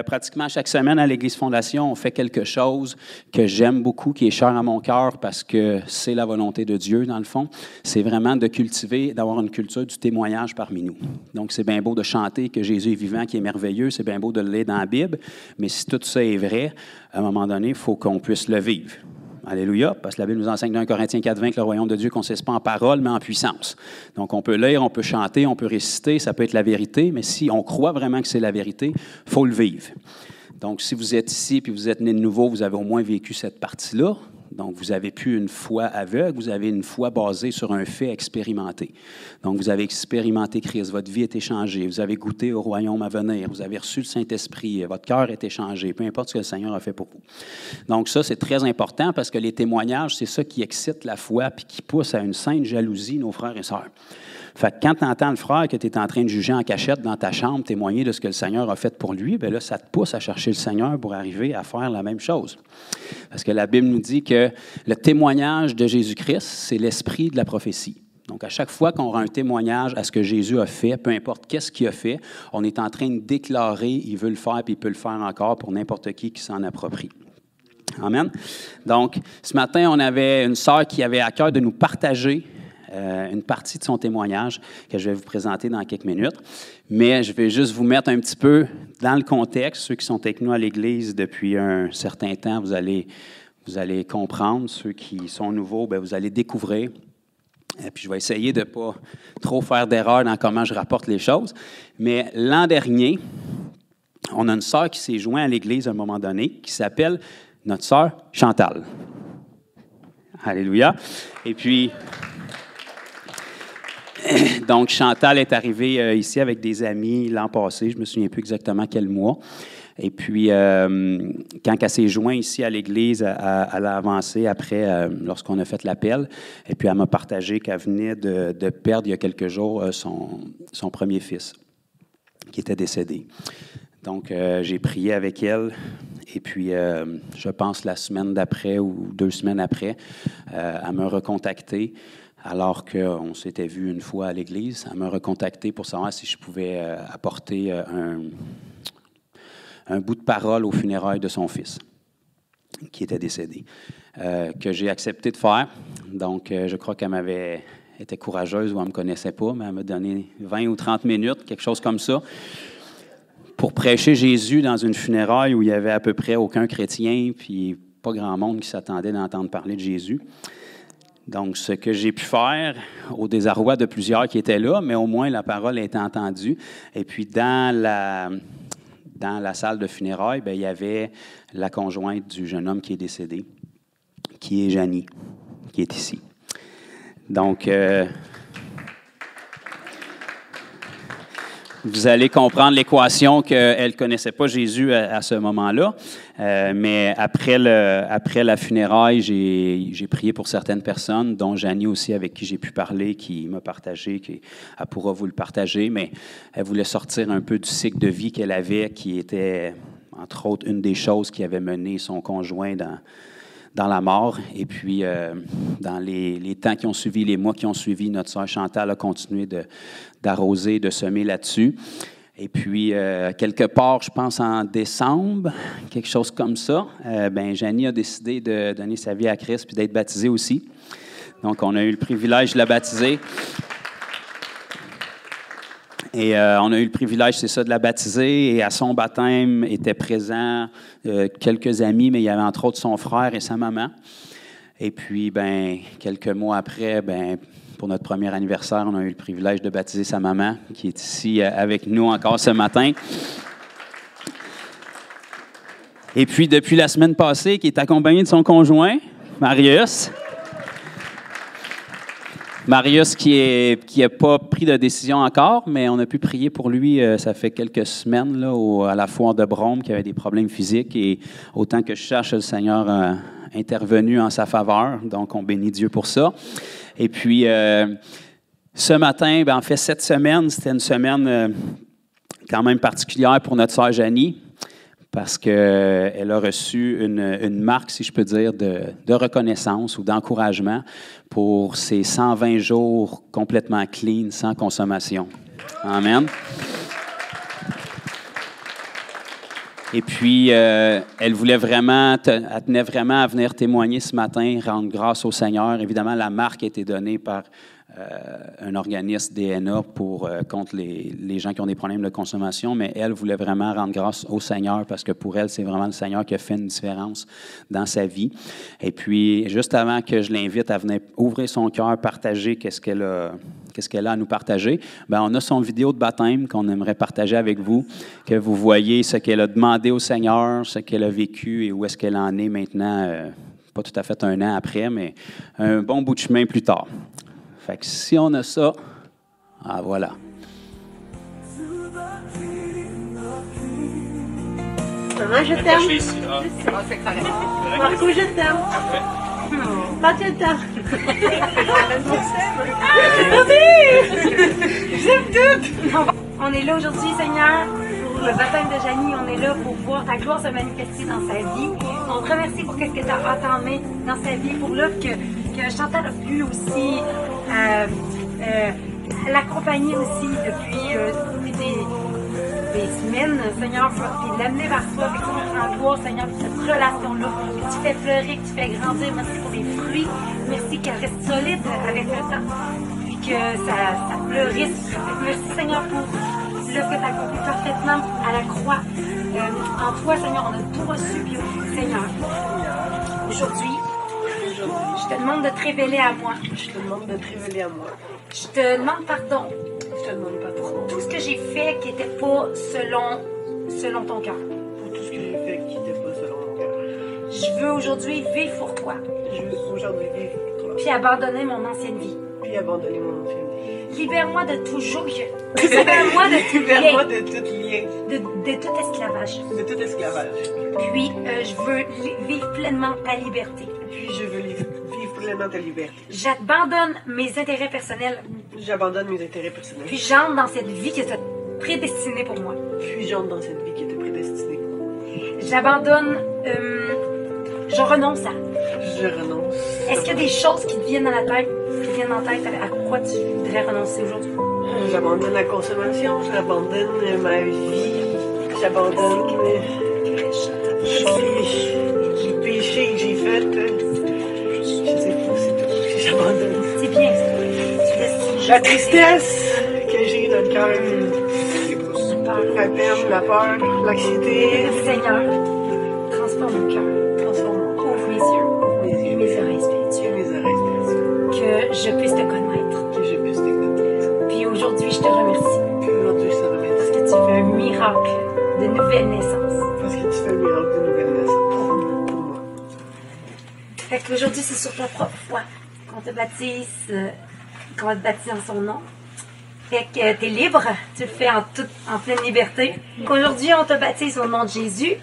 Pratiquement chaque semaine à l'Église Fondation, on fait quelque chose que j'aime beaucoup, qui est cher à mon cœur parce que c'est la volonté de Dieu, dans le fond. C'est vraiment de cultiver, d'avoir une culture du témoignage parmi nous. Donc, c'est bien beau de chanter que Jésus est vivant, qu'il est merveilleux, c'est bien beau de le lire dans la Bible, mais si tout ça est vrai, à un moment donné, il faut qu'on puisse le vivre. Alléluia, parce que la Bible nous enseigne dans 1 Corinthiens 4,20 que le royaume de Dieu ne consiste pas en parole, mais en puissance. Donc, on peut lire, on peut chanter, on peut réciter, ça peut être la vérité, mais si on croit vraiment que c'est la vérité, il faut le vivre. Donc, si vous êtes ici et vous êtes né de nouveau, vous avez au moins vécu cette partie-là. Donc, vous n'avez plus une foi aveugle, vous avez une foi basée sur un fait expérimenté. Donc, vous avez expérimenté Christ, votre vie a été changée, vous avez goûté au royaume à venir, vous avez reçu le Saint-Esprit, votre cœur a été changé, peu importe ce que le Seigneur a fait pour vous. Donc, ça, c'est très important parce que les témoignages, c'est ça qui excite la foi puis qui pousse à une sainte jalousie nos frères et sœurs. Fait que quand tu entends le frère que tu es en train de juger en cachette dans ta chambre, témoigner de ce que le Seigneur a fait pour lui, bien là, ça te pousse à chercher le Seigneur pour arriver à faire la même chose. Parce que la Bible nous dit que le témoignage de Jésus-Christ, c'est l'esprit de la prophétie. Donc, à chaque fois qu'on aura un témoignage à ce que Jésus a fait, peu importe qu'est-ce qu'il a fait, on est en train de déclarer, il veut le faire, puis il peut le faire encore pour n'importe qui s'en approprie. Amen. Donc, ce matin, on avait une sœur qui avait à cœur de nous partager une partie de son témoignage que je vais vous présenter dans quelques minutes. Mais je vais juste vous mettre un petit peu dans le contexte. Ceux qui sont avec nous à l'Église depuis un certain temps, vous allez comprendre. Ceux qui sont nouveaux, bien, vous allez découvrir. Et puis, je vais essayer de ne pas trop faire d'erreurs dans comment je rapporte les choses. Mais l'an dernier, on a une sœur qui s'est jointe à l'Église à un moment donné, qui s'appelle notre sœur Chantal. Alléluia. Et puis... Donc, Chantal est arrivée ici avec des amis l'an passé, je ne me souviens plus exactement quel mois. Et puis, quand elle s'est jointe ici à l'Église, elle a avancé après, lorsqu'on a fait l'appel. Et puis, elle m'a partagé qu'elle venait de perdre il y a quelques jours son premier fils, qui était décédé. Donc, j'ai prié avec elle. Et puis, je pense la semaine d'après ou 2 semaines après, elle m'a recontacté. Alors qu'on s'était vu une fois à l'Église, elle m'a recontacté pour savoir si je pouvais apporter un bout de parole aux funérailles de son fils, qui était décédé, que j'ai accepté de faire. Donc, je crois qu'elle m'avait été courageuse ou elle ne me connaissait pas, mais elle m'a donné 20 ou 30 minutes, quelque chose comme ça, pour prêcher Jésus dans une funéraille où il n'y avait à peu près aucun chrétien, puis pas grand monde qui s'attendait d'entendre parler de Jésus. Donc, ce que j'ai pu faire, au désarroi de plusieurs qui étaient là, mais au moins la parole a été entendue. Et puis, dans la salle de funérailles, bien, il y avait la conjointe du jeune homme qui est décédé, qui est Janie, qui est ici. Donc, vous allez comprendre l'équation qu'elle ne connaissait pas Jésus à ce moment-là. Mais après la funéraille, j'ai prié pour certaines personnes, dont Janie aussi, avec qui j'ai pu parler, qui m'a partagé, elle pourra vous le partager, mais elle voulait sortir un peu du cycle de vie qu'elle avait, qui était, entre autres, une des choses qui avait mené son conjoint dans la mort. Et puis, dans les temps qui ont suivi, les mois qui ont suivi, notre sœur Chantal a continué d'arroser, de semer là-dessus. Et puis, quelque part, je pense en décembre, quelque chose comme ça, Janie a décidé de donner sa vie à Christ puis d'être baptisée aussi. Donc, on a eu le privilège de la baptiser. Et on a eu le privilège, c'est ça, de la baptiser. Et à son baptême étaient présents quelques amis, mais il y avait entre autres son frère et sa maman. Et puis, quelques mois après, pour notre premier anniversaire, on a eu le privilège de baptiser sa maman, qui est ici avec nous encore ce matin. Et puis, depuis la semaine passée, qui est accompagné de son conjoint, Marius. Marius qui n'a pas pris de décision encore, mais on a pu prier pour lui, ça fait quelques semaines, là, à la foire de Brome, qui avait des problèmes physiques. Et autant que je cherche, le Seigneur a intervenu en sa faveur. Donc, on bénit Dieu pour ça. Et puis, ce matin, en fait, cette semaine, c'était une semaine quand même particulière pour notre sœur Janie, parce qu'elle a reçu une marque, si je peux dire, de reconnaissance ou d'encouragement pour ses 120 jours complètement clean, sans consommation. Amen. Et puis, elle voulait vraiment, elle tenait vraiment à venir témoigner ce matin, rendre grâce au Seigneur. Évidemment, la marque a été donnée par un organisme DNA contre les gens qui ont des problèmes de consommation, mais elle voulait vraiment rendre grâce au Seigneur parce que pour elle, c'est vraiment le Seigneur qui a fait une différence dans sa vie. Et puis, juste avant que je l'invite à venir ouvrir son cœur, partager qu'est-ce qu'elle a à nous partager, bien, on a son vidéo de baptême qu'on aimerait partager avec vous, que vous voyez ce qu'elle a demandé au Seigneur, ce qu'elle a vécu et où est-ce qu'elle en est maintenant, pas tout à fait un an après, mais un bon bout de chemin plus tard. Fait que si on a ça, voilà. Maman, je t'aime. Marco, je t'aime. Papa, je t'aime. J'aime tout. On est là aujourd'hui, Seigneur, pour le baptême de Janie. On est là pour voir ta gloire se manifester dans sa vie. On te remercie pour ce que tu as entamé dans sa vie, pour l'œuvre que Chantal a pu aussi l'accompagner aussi depuis des semaines, Seigneur, puis l'amener vers toi, puis qu'on en gloire, Seigneur, pour cette relation-là, que tu fais fleurir, que tu fais grandir. Merci pour les fruits. Merci qu'elle reste solide avec le temps, puis que ça fleurisse. Merci, Seigneur, pour l'œuvre que tu as accompli parfaitement à la croix. En toi, Seigneur, on a tout reçu, puis Seigneur, aujourd'hui, je te demande de te révéler à moi. Je te demande de te révéler à moi. Je te demande pardon. Je te demande pardon. Pour tout ce que j'ai fait qui n'était pas selon ton cœur. Pour tout ce que j'ai fait qui n'était pas selon mon cœur. Je veux aujourd'hui vivre pour toi. Je veux aujourd'hui vivre pour toi. Puis abandonner mon ancienne vie. Puis abandonner mon ancienne vie. Libère-moi de tout joug. Libère-moi de tout Libère-moi lien. de tout lien. De tout esclavage. De tout esclavage. Puis je veux vivre pleinement ta liberté. Puis je veux vivre pleinement ta liberté. J'abandonne mes intérêts personnels. J'abandonne mes intérêts personnels. Puis j'entre dans cette vie que tu as prédestinée pour moi. Puis j'entre dans cette vie qui était prédestinée pour moi. J'abandonne. Je renonce à. Je renonce. Est-ce qu'il y a des choses qui te viennent à la tête, à quoi tu voudrais renoncer aujourd'hui? J'abandonne la consommation, j'abandonne ma vie, j'abandonne les péchés que j'ai faits. Je sais pas, c'est tout. J'abandonne. C'est bien ça. La tristesse que j'ai dans le cœur, la peine, la peur, l'anxiété. Seigneur, transforme mon cœur, Transforme mon cœur. ouvre mes yeux, et mes oreilles spirituelles, Mes oreilles spirituelles. que je puisse te connaître. Que je puisse te connaître. Puis aujourd'hui, je te remercie Puis aujourd'hui, je te parce remercie. que tu fais un miracle de nouvelle naissance. Parce que tu fais un miracle de nouvelle naissance pour moi. Fait qu'aujourd'hui, c'est sur ta propre foi qu'on te baptise, qu'on va te baptiser en son nom. Fait que t'es libre, tu le fais en pleine liberté. Aujourd'hui, on te baptise au nom de Jésus.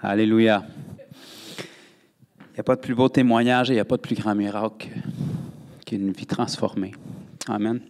Alléluia. Il n'y a pas de plus beau témoignage et il n'y a pas de plus grand miracle qu'une vie transformée. Amen.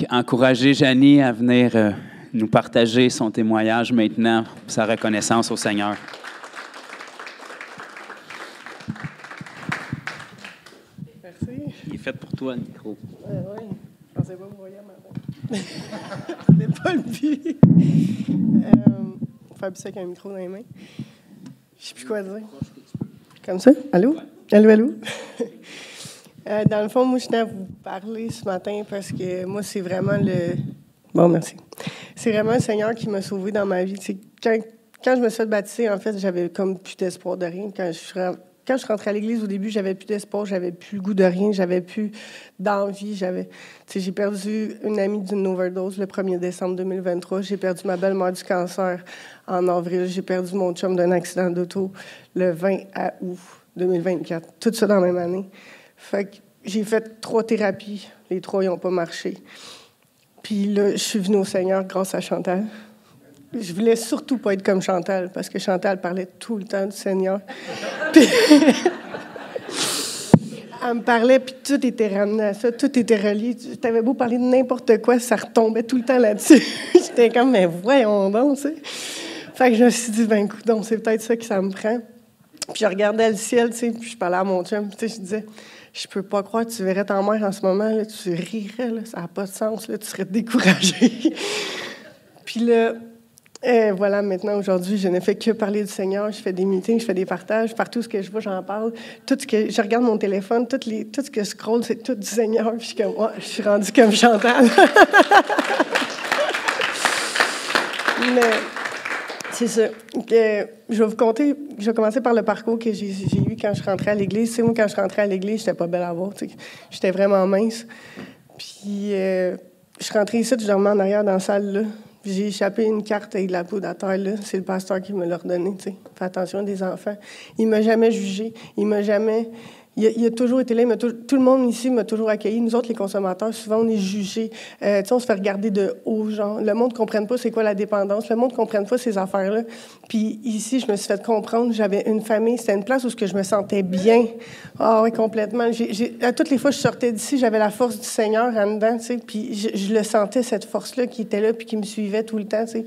Encouragez Janie à venir nous partager son témoignage maintenant, sa reconnaissance au Seigneur. Merci. Il est fait pour toi, le micro. Oui, je pensais pas vous voyez matin. C'était pas le but. Faire ça avec un micro dans les mains. Je sais plus quoi dire. Comme ça? Allô? Allô, allô? Dans le fond, moi, je tenais à vous parler ce matin parce que moi, c'est vraiment le... Bon, merci. C'est vraiment le Seigneur qui m'a sauvé dans ma vie. C'est quand je me suis fait baptiser, en fait, j'avais comme plus d'espoir de rien. Quand je suis rentrée à l'église, au début, j'avais plus d'espoir, j'avais plus le goût de rien, j'avais plus d'envie. J'ai perdu une amie d'une overdose le 1er décembre 2023. J'ai perdu ma belle-mère du cancer en avril. J'ai perdu mon chum d'un accident d'auto le 20 août 2024. Tout ça dans la même année. Fait que j'ai fait 3 thérapies. Les 3, ils n'ont pas marché. Puis là, je suis venue au Seigneur grâce à Chantal. Je voulais surtout pas être comme Chantal, parce que Chantal parlait tout le temps du Seigneur. Puis, elle me parlait, puis tout était ramené à ça, tout était relié. Tu avais beau parler de n'importe quoi, ça retombait tout le temps là-dessus. J'étais comme, mais voyons donc, tu sais. Fait que je me suis dit, ben écoute, donc c'est peut-être ça que ça me prend. Puis je regardais le ciel, tu sais, puis je parlais à mon chum, tu sais, je disais, je peux pas croire que tu verrais ta mère en ce moment, là, tu rirais, là, ça n'a pas de sens, là, tu serais découragée. Puis là, voilà, maintenant, aujourd'hui, je ne fais que parler du Seigneur. Je fais des meetings, je fais des partages. Partout ce que je vois, j'en parle. Je regarde mon téléphone, tout ce que je scrolle, c'est tout du Seigneur. Puis je suis comme, oh, je suis rendue comme Chantal. Mais c'est ça. Je vais vous conter, je vais commencer par le parcours que j'ai eu quand je rentrais à l'église. Tu sais, moi, quand je rentrais à l'église, j'étais pas belle à voir. Tu sais. J'étais vraiment mince. Puis, je suis rentrée ici, je dormais en arrière dans la salle, là. J'ai échappé une carte avec de la poudre à terre, là. C'est le pasteur qui me l'a redonné, tu sais. Fais attention des enfants. Il m'a jamais jugé. Il m'a jamais... Il a toujours été là. Tout le monde ici m'a toujours accueilli. Nous autres, les consommateurs, souvent, on est jugés. Tu sais, on se fait regarder de haut, genre. Le monde ne comprenne pas c'est quoi la dépendance. Le monde ne comprenne pas ces affaires-là. Puis ici, je me suis fait comprendre. J'avais une famille. C'était une place où je me sentais bien. Ah oui, complètement. À toutes les fois que je sortais d'ici, j'avais la force du Seigneur en dedans, tu sais. Puis je le sentais, cette force-là qui était là puis qui me suivait tout le temps, tu sais.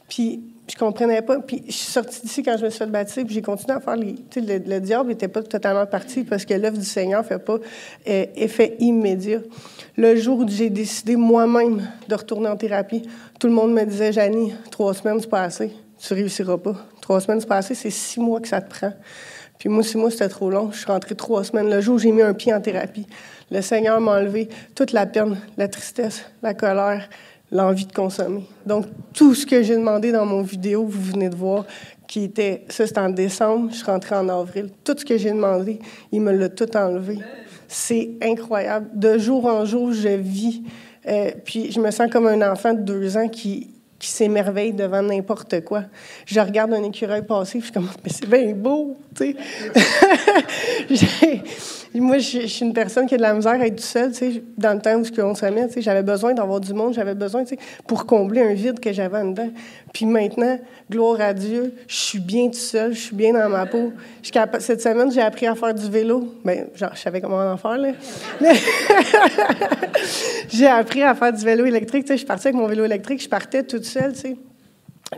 Puis... je comprenais pas. Puis je suis sortie d'ici quand je me suis fait baptiser, puis j'ai continué à faire les... Tu sais, le diable n'était pas totalement parti parce que l'œuvre du Seigneur ne fait pas effet immédiat. Le jour où j'ai décidé moi-même de retourner en thérapie, tout le monde me disait, Janie, 3 semaines, c'est pas assez. Tu réussiras pas. 3 semaines, c'est pas assez. C'est 6 mois que ça te prend. Puis moi, 6 mois, c'était trop long. Je suis rentrée 3 semaines. Le jour où j'ai mis un pied en thérapie, le Seigneur m'a enlevé toute la peine, la tristesse, la colère, l'envie de consommer. Donc, tout ce que j'ai demandé dans mon vidéo, vous venez de voir, qui était, ça c'était en décembre, je suis rentrée en avril. Tout ce que j'ai demandé, il me l'a tout enlevé. C'est incroyable. De jour en jour, je vis. Puis je me sens comme un enfant de 2 ans qui s'émerveille devant n'importe quoi. Je regarde un écureuil passer, puis je suis comme, mais c'est bien beau, tu sais. Moi, je suis une personne qui a de la misère à être toute seule, tu sais, dans le temps où on se met, tu sais, j'avais besoin d'avoir du monde, j'avais besoin, tu sais, pour combler un vide que j'avais en dedans. Puis maintenant, gloire à Dieu, je suis bien toute seule, je suis bien dans ma peau. Cette semaine, j'ai appris à faire du vélo. Bien, genre, je savais comment en faire, là. J'ai appris à faire du vélo électrique, tu sais, je suis partie avec mon vélo électrique, je partais toute seule, tu sais.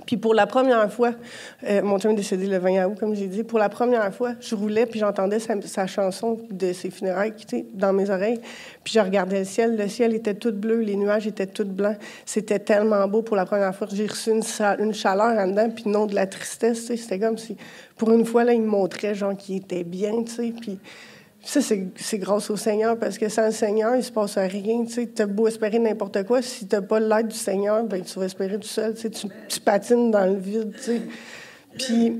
Puis pour la première fois, mon chum est décédé le 20 août, comme j'ai dit. Pour la première fois, je roulais, puis j'entendais sa chanson de ses funérailles dans mes oreilles. Puis je regardais le ciel était tout bleu, les nuages étaient tout blancs. C'était tellement beau pour la première fois. J'ai reçu une chaleur en dedans, puis non de la tristesse, tu sais. C'était comme si, pour une fois, là, il me montrait, genre, qu'il était bien, tu sais. Puis ça, c'est grâce au Seigneur, parce que sans le Seigneur, il ne se passe rien. Tu as beau espérer n'importe quoi, si tu n'as pas l'aide du Seigneur, ben, tu vas espérer tout seul. Tu patines dans le vide. T'sais. Puis,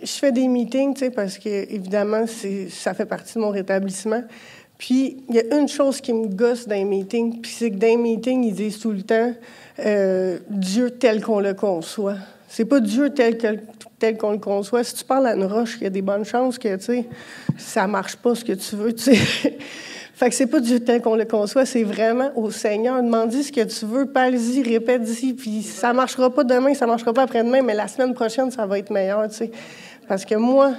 je fais des meetings, parce que évidemment, ça fait partie de mon rétablissement. Puis, il y a une chose qui me gosse dans les meetings, puis c'est que dans les meetings, ils disent tout le temps Dieu tel qu'on le conçoit. C'est pas Dieu tel qu'on le conçoit. Si tu parles à une roche, il y a des bonnes chances que, tu sais, ça marche pas ce que tu veux, tu sais. Fait que c'est pas Dieu tel qu'on le conçoit, c'est vraiment au Seigneur. Demande-y ce que tu veux, parle-y, répète-y, puis ça marchera pas demain, ça marchera pas après-demain, mais la semaine prochaine, ça va être meilleur, tu sais. Parce que moi,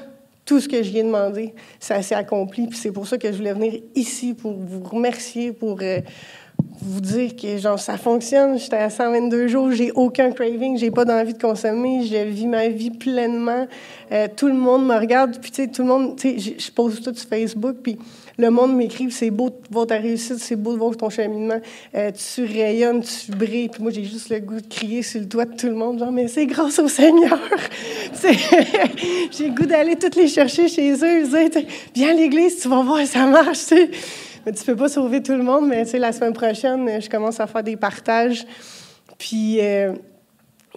tout ce que je viens de demander, ça s'est accompli, puis c'est pour ça que je voulais venir ici, pour vous remercier, pour vous dire que genre ça fonctionne. J'étais à 122 jours, j'ai aucun craving, j'ai pas d'envie de consommer, je vis ma vie pleinement. Tout le monde me regarde, puis tu sais, tout le monde, tu sais, je pose tout sur Facebook, puis le monde m'écrit, c'est beau de voir ta réussite, c'est beau de voir ton cheminement, tu rayonnes, tu brilles, puis moi j'ai juste le goût de crier sur le toit de tout le monde, genre, mais c'est grâce au Seigneur. J'ai le goût d'aller toutes les chercher chez eux, dire, viens à l'église, tu vas voir, ça marche, tu sais. Mais tu peux pas sauver tout le monde, mais tu sais, la semaine prochaine, je commence à faire des partages. Puis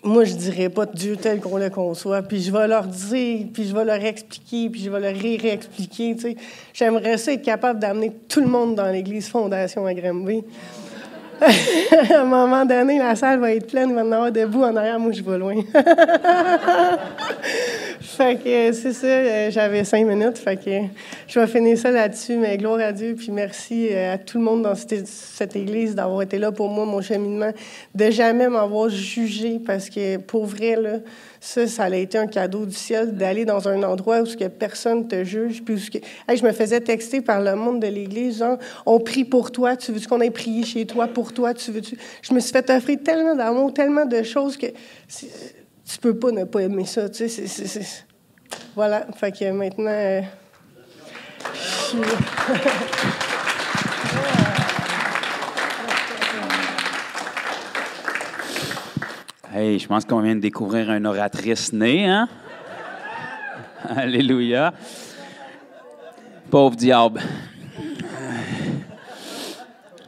moi, je dirais pas Dieu tel qu'on le conçoit, puis je vais leur dire, puis je vais leur expliquer, puis je vais leur réexpliquer, tu sais. J'aimerais ça être capable d'amener tout le monde dans l'Église Fondation à Granby. À un moment donné, la salle va être pleine, il va en avoir debout en arrière, moi, je vais loin. Fait que c'est ça, j'avais 5 minutes, fait que je vais finir ça là-dessus, mais gloire à Dieu, puis merci à tout le monde dans cette église d'avoir été là pour moi, mon cheminement, de jamais m'avoir jugé, parce que pour vrai, là, ça a été un cadeau du ciel, d'aller dans un endroit où que personne te juge, puis où je me faisais texter par le monde de l'église, genre, on prie pour toi, tu veux-tu qu'on aille prier chez toi pour toi, tu veux-tu... Je me suis fait offrir tellement d'amour, tellement de choses que... Tu peux pas ne pas aimer ça, tu sais, Voilà, fait que maintenant, Hey, je pense qu'on vient de découvrir une oratrice née, hein? Alléluia. Pauvre diable.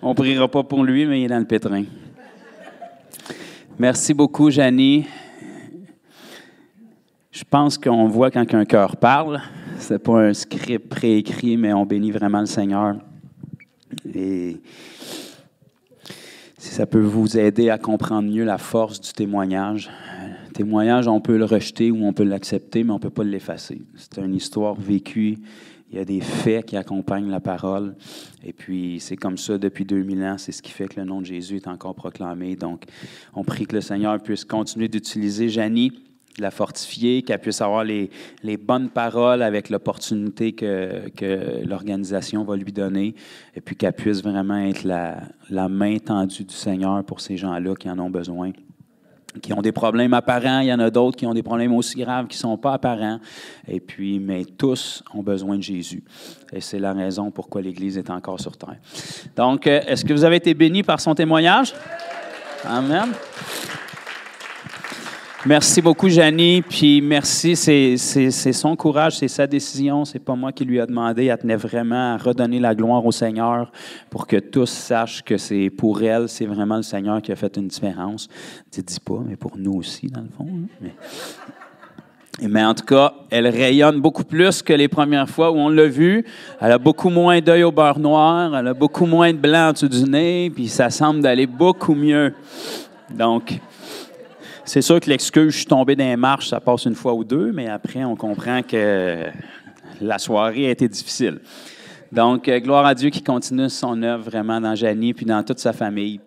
On priera pas pour lui, mais il est dans le pétrin. Merci beaucoup, Janie. Je pense qu'on voit quand un cœur parle. Ce n'est pas un script préécrit, mais on bénit vraiment le Seigneur. Et si ça peut vous aider à comprendre mieux la force du témoignage. Le témoignage, on peut le rejeter ou on peut l'accepter, mais on ne peut pas l'effacer. C'est une histoire vécue. Il y a des faits qui accompagnent la parole. Et puis, c'est comme ça depuis 2000 ans. C'est ce qui fait que le nom de Jésus est encore proclamé. Donc, on prie que le Seigneur puisse continuer d'utiliser Janie, de la fortifier, qu'elle puisse avoir les bonnes paroles avec l'opportunité que l'organisation va lui donner, et puis qu'elle puisse vraiment être la main tendue du Seigneur pour ces gens-là qui en ont besoin, qui ont des problèmes apparents. Il y en a d'autres qui ont des problèmes aussi graves qui ne sont pas apparents, et puis, mais tous ont besoin de Jésus. Et c'est la raison pourquoi l'Église est encore sur terre. Donc, est-ce que vous avez été bénis par son témoignage? Amen. Merci beaucoup, Janie. Puis merci, c'est son courage, c'est sa décision. C'est pas moi qui lui a demandé. Elle tenait vraiment à redonner la gloire au Seigneur pour que tous sachent que c'est pour elle, c'est vraiment le Seigneur qui a fait une différence. Tu dis pas, mais pour nous aussi, dans le fond. Hein? Mais en tout cas, elle rayonne beaucoup plus que les premières fois où on l'a vue. Elle a beaucoup moins d'œil au beurre noir, elle a beaucoup moins de blanc en dessous du nez, puis ça semble d'aller beaucoup mieux. Donc, c'est sûr que l'excuse « je suis tombé dans les marches », ça passe une fois ou deux, mais après, on comprend que la soirée a été difficile. Donc, gloire à Dieu qui continue son œuvre vraiment dans Janie puis dans toute sa famille.